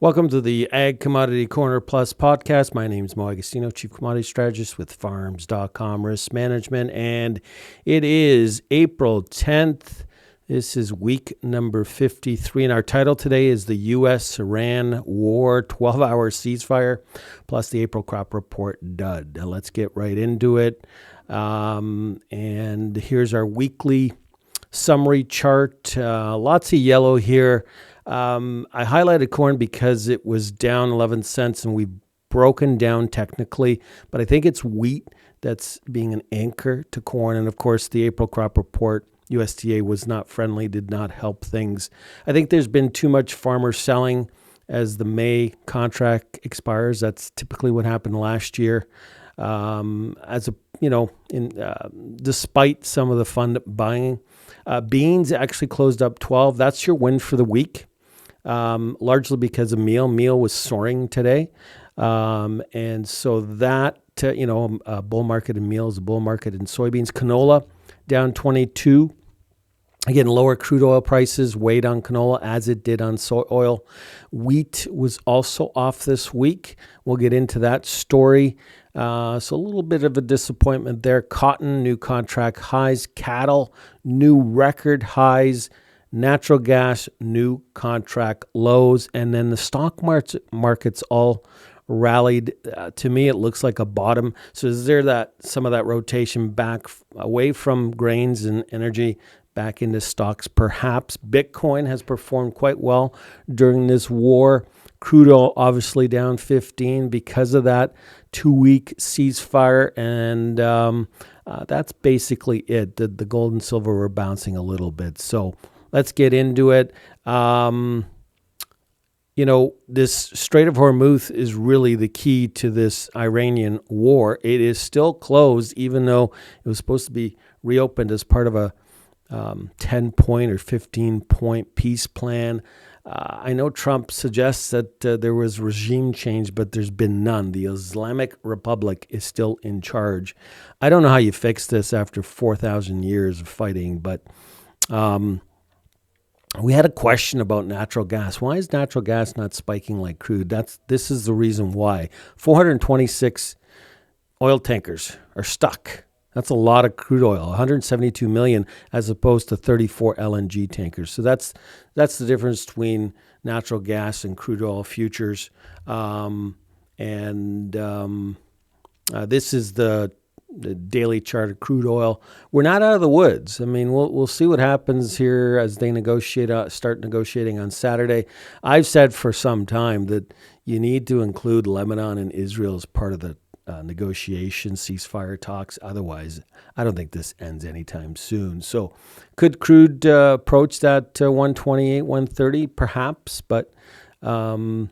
Welcome to the Ag Commodity Corner Plus podcast. My name is Mo Agostino, Chief Commodity Strategist with Farms.com Risk Management, and it is April 10th. This is week number 53, and our title today is the U.S Iran War 12-hour ceasefire, plus the April crop report dud. Now let's get right into it. And here's our weekly summary chart. Lots of yellow here. I highlighted corn because it was down 11 cents and we've broken down technically, but I think it's wheat that's being an anchor to corn. And of course, the April crop report, USDA was not friendly, did not help things. I think there's been too much farmer selling as the May contract expires. That's typically what happened last year. Despite some of the fund buying, beans actually closed up 12. That's your win for the week. Largely because of meal. Meal was soaring today. And so that, a bull market in meal is a bull market in soybeans. Canola down 22. Again, lower crude oil prices weighed on canola as it did on soy oil. Wheat was also off this week. We'll get into that story. So a little bit of a disappointment there. Cotton, new contract highs. Cattle, new record highs. Natural gas, new contract lows, and then the stock markets all rallied. To me, it looks like a bottom. So is there some of that rotation back away from grains and energy back into stocks? Perhaps. Bitcoin has performed quite well during this war. Crude oil obviously down 15 because of that 2-week ceasefire, and that's basically it. The gold and silver were bouncing a little bit. So let's get into it. This Strait of Hormuz is really the key to this Iranian war. It is still closed, even though it was supposed to be reopened as part of a 10-point or 15-point peace plan. I know Trump suggests that there was regime change, but there's been none. The Islamic Republic is still in charge. I don't know how you fix this after 4,000 years of fighting, but we had a question about natural gas. Why is natural gas not spiking like crude? This is the reason why. 426 oil tankers are stuck. That's a lot of crude oil, 172 million as opposed to 34 LNG tankers. So that's the difference between natural gas and crude oil futures. This is the daily chart of crude oil. We're not out of the woods. I mean, we'll see what happens here as they start negotiating on Saturday. I've said for some time that you need to include Lebanon and Israel as part of the negotiation ceasefire talks. Otherwise, I don't think this ends anytime soon. So could crude approach that 128, 130? Perhaps, but once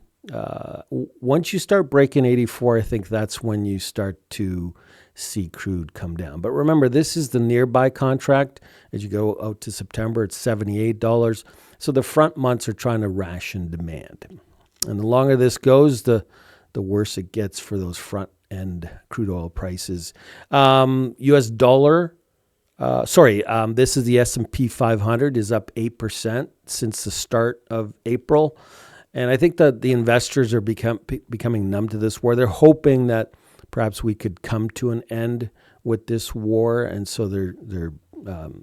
you start breaking 84, I think that's when you start to see crude come down. But remember, this is the nearby contract. As you go out to September, it's $78. So the front months are trying to ration demand. And the longer this goes, the worse it gets for those front end crude oil prices. U.S. dollar, this is the S&P 500, is up 8% since the start of April. And I think that the investors are becoming numb to this war. They're hoping that perhaps we could come to an end with this war, and so they're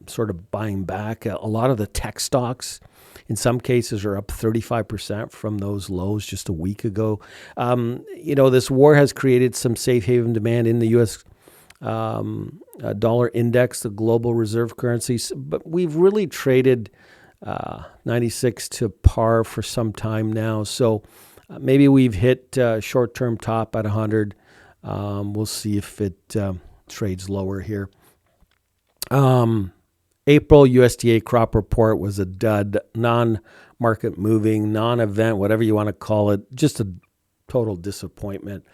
sort of buying back. A lot of the tech stocks, in some cases, are up 35% from those lows just a week ago. This war has created some safe haven demand in the U.S. Dollar index, the global reserve currencies, but we've really traded 96 to par for some time now. So maybe we've hit short-term top at 100. We'll see if it trades lower here. April USDA crop report was a dud, non-market moving, non-event, whatever you want to call it, just a total disappointment.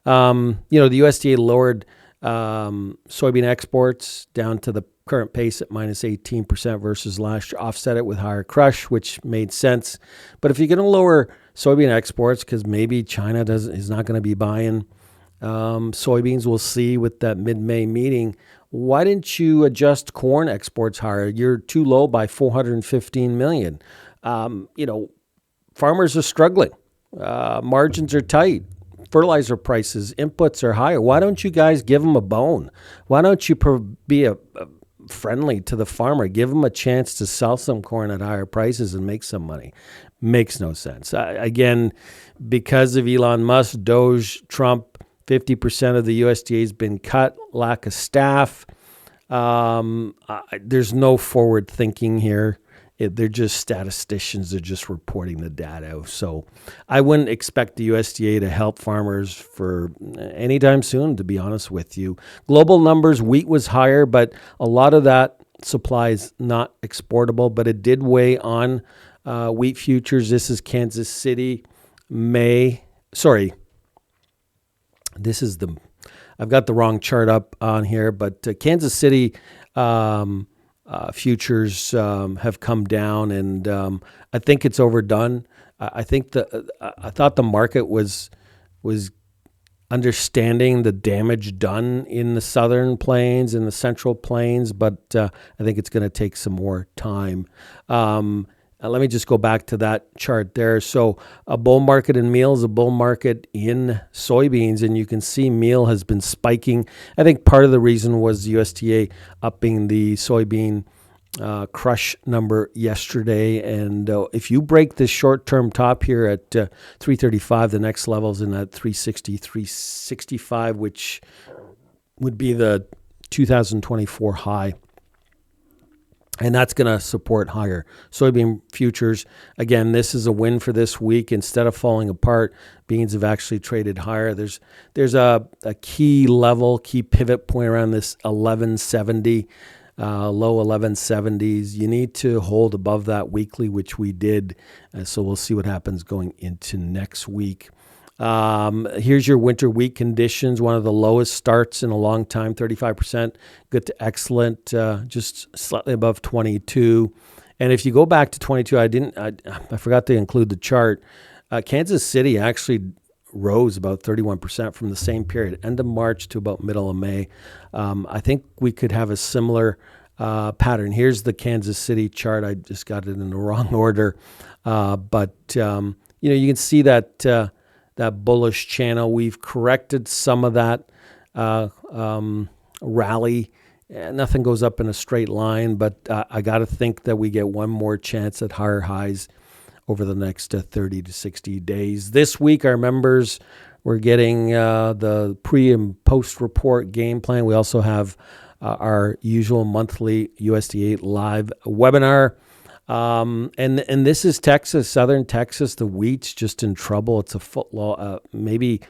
The USDA lowered soybean exports down to the current pace at minus 18% versus last year, offset it with higher crush, which made sense. But if you're going to lower soybean exports, because maybe China is not going to be buying soybeans, we'll see with that mid-May meeting, why didn't you adjust corn exports higher? You're too low by 415 million. Farmers are struggling. Margins are tight. Fertilizer prices, inputs are higher. Why don't you guys give them a bone? Why don't you be a friendly to the farmer? Give them a chance to sell some corn at higher prices and make some money. Makes no sense. Again, because of Elon Musk, Doge, Trump, 50% of the USDA has been cut, lack of staff. There's no forward thinking here. They're just statisticians. They're just reporting the data. So I wouldn't expect the USDA to help farmers for anytime soon, to be honest with you. Global numbers, wheat was higher, but a lot of that supply is not exportable, but it did weigh on wheat futures. This is Kansas City, I've got the wrong chart up on here, but Kansas City futures have come down, and I think it's overdone. I thought the market was understanding the damage done in the southern plains and the central plains, but I think it's going to take some more time. Let me just go back to that chart there. So a bull market in meal is a bull market in soybeans, and you can see meal has been spiking. I think part of the reason was USDA upping the soybean crush number yesterday. And if you break this short-term top here at 335, the next level's in that 360, 365, which would be the 2024 high. And that's going to support higher soybean futures. Again, this is a win for this week. Instead of falling apart, beans have actually traded higher. There's a key level, key pivot point around this 1170, low 1170s. You need to hold above that weekly, which we did. So we'll see what happens going into next week. Here's your winter wheat conditions. One of the lowest starts in a long time, 35%, good to excellent, just slightly above 22. And if you go back to 22, I forgot to include the chart. Kansas City actually rose about 31% from the same period, end of March to about middle of May. I think we could have a similar pattern. Here's the Kansas City chart. I just got it in the wrong order. But you can see that bullish channel. We've corrected some of that rally. Nothing goes up in a straight line, but I got to think that we get one more chance at higher highs over the next 30 to 60 days. This week, our members, we're getting the pre and post report game plan. We also have our usual monthly USDA live webinar. And this is Texas, southern Texas. The wheat's just in trouble. It's a foot low, maybe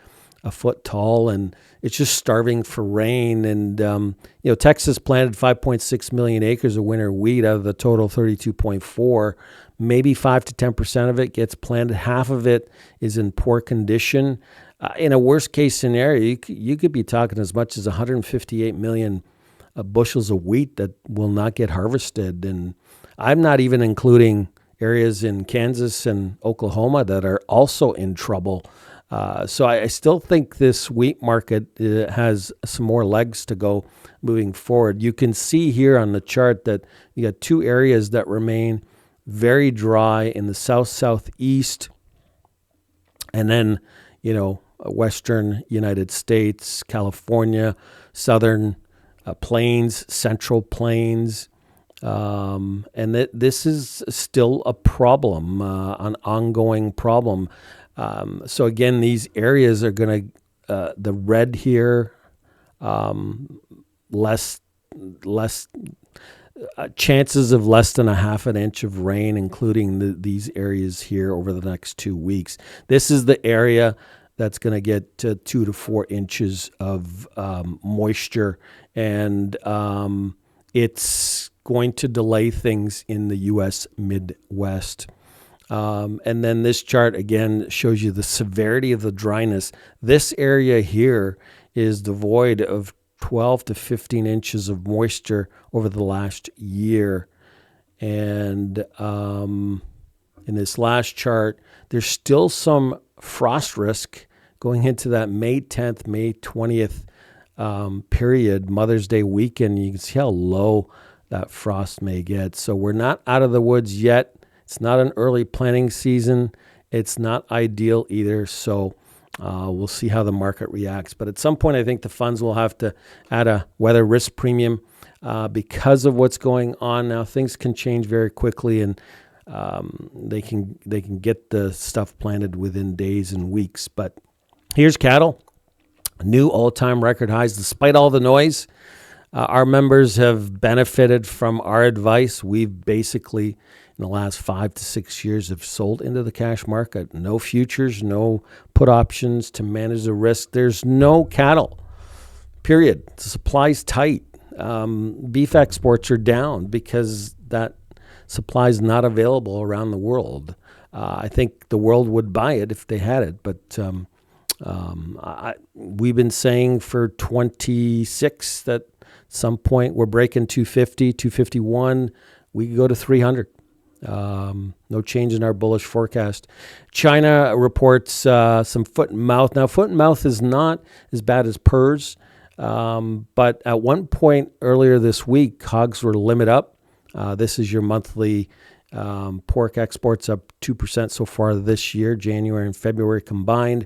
a foot tall, and it's just starving for rain. And Texas planted 5.6 million acres of winter wheat out of the total 32.4. Maybe 5 to 10% of it gets planted. Half of it is in poor condition. In a worst case scenario, you could be talking as much as 158 million bushels of wheat that will not get harvested. And I'm not even including areas in Kansas and Oklahoma that are also in trouble. So I still think this wheat market has some more legs to go moving forward. You can see here on the chart that you got two areas that remain very dry in the southeast, and then, western United States, California, southern plains, central plains. And this is still a problem, an ongoing problem. So again, these areas are going to, the red here, less chances of less than a half an inch of rain, including these areas here over the next 2 weeks. This is the area that's going to get 2 to 4 inches of moisture, and it's going to delay things in the U.S. Midwest. And then this chart, again, shows you the severity of the dryness. This area here is devoid of 12 to 15 inches of moisture over the last year. And in this last chart, there's still some frost risk going into that May 10th, May 20th period, Mother's Day weekend. You can see how low that frost may get. So we're not out of the woods yet. It's not an early planting season. It's not ideal either. So we'll see how the market reacts. But at some point, I think the funds will have to add a weather risk premium because of what's going on now. Things can change very quickly, and they can get the stuff planted within days and weeks. But here's cattle, new all-time record highs despite all the noise. Our members have benefited from our advice. We've basically, in the last 5 to 6 years, have sold into the cash market. No futures, no put options to manage the risk. There's no cattle, period. The supply's tight. Beef exports are down because that supply is not available around the world. I think the world would buy it if they had it, but we've been saying for 26 that at some point we're breaking 250, 251. We could go to 300. No change in our bullish forecast. China reports some foot and mouth. Now, foot and mouth is not as bad as PRRS, but at one point earlier this week, hogs were limit up. This is your monthly pork exports up 2% so far this year, January and February combined.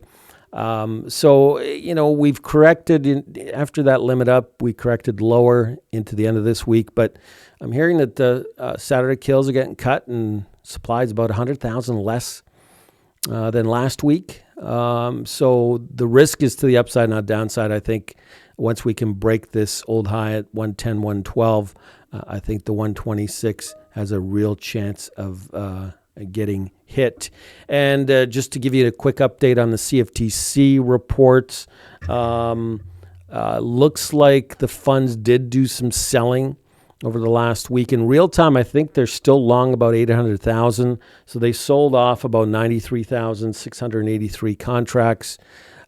So, we've corrected after that limit up. We corrected lower into the end of this week, but I'm hearing that the Saturday kills are getting cut and supply is about 100,000 less than last week. So the risk is to the upside, not downside. I think once we can break this old high at 110, 112, I think the 126 has a real chance of getting hit. And just to give you a quick update on the CFTC reports, looks like the funds did do some selling over the last week. In real time, I think they're still long about 800,000. So they sold off about 93,683 contracts.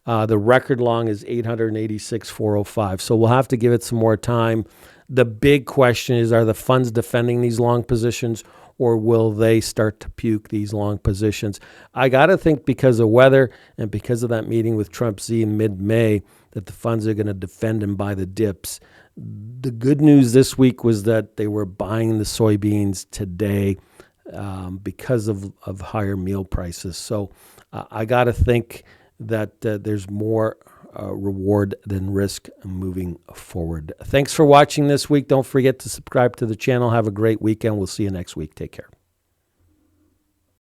The record long is 886,405. So we'll have to give it some more time. The big question is, are the funds defending these long positions, or will they start to puke these long positions? I got to think because of weather and because of that meeting with Trump Z in mid-May that the funds are going to defend and buy the dips. The good news this week was that they were buying the soybeans today because of higher meal prices. So I got to think that there's more reward than risk moving forward. Thanks for watching this week. Don't forget to subscribe to the channel. Have a great weekend. We'll see you next week. Take care.